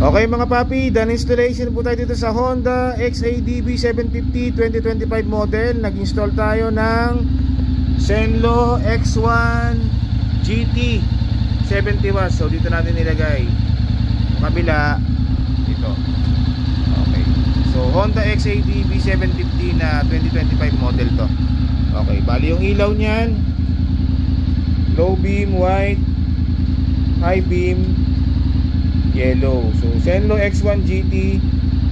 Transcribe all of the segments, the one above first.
Okay mga papi, done installation po tayo dito sa Honda XADV 750 2025 model. Nag-install tayo ng Zenlo X1 GT 70 watts. So dito natin nilagay kabila ito. Okay, so Honda XADV 750 na 2025 model to. Okay, bali yung ilaw niyan, low beam white, high beam yellow. So Zenlo X1 GT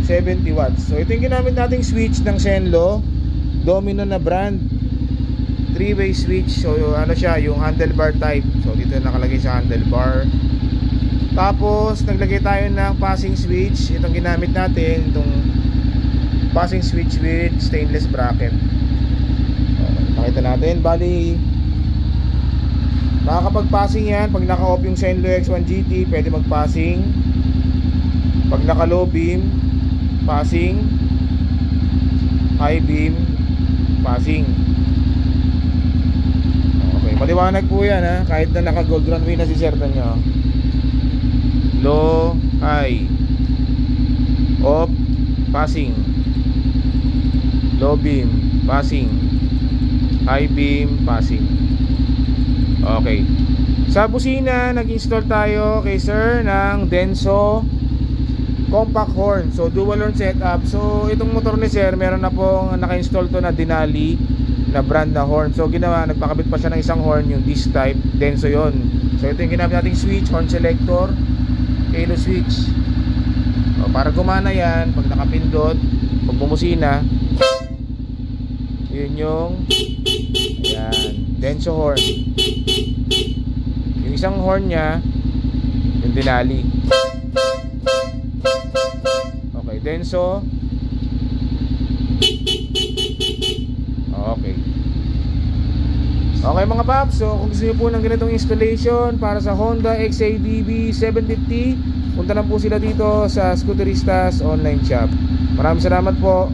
70 watts. So ito yung ginamit nating switch ng Zenlo, Domino na brand, 3-way switch. So ano siya, yung handlebar type. So dito nakalagay sa handlebar. Tapos naglagay tayo ng passing switch. Itong ginamit natin, itong passing switch with stainless bracket. Okay, pakita natin. Bali makakapag-passing yan. Pag naka-off yung Zenlo X1 GT, pwede mag-passing. Pag naka-low beam, passing. High beam, passing. Okay, maliwanag po yan ha. Kahit na naka-gold runway na si sir nyo. Low, high, off, passing. Low beam, passing. High beam, passing. Okay. Sa busina, nag-install tayo kay sir ng Denso compact horn. So dual horn setup. So itong motor ni sir, meron na pong naka-install to na Denali na brand na horn. So ginawa, nagpakabit pa siya ng isang horn, yung this type, Denso yon. So ito yung ginamit nating switch, horn selector, halo switch. O, para gumana yan, pag nakapindot, pag bumusina, yun yung ayan, Denso horn. Yung isang horn nya, yung Denali. Okay, Denso. Okay. Okay mga paps, so kung gusto nyo po ng ganitong installation para sa Honda XADV 750, punta lang po sila dito sa Scooteristas online shop. Maraming salamat po.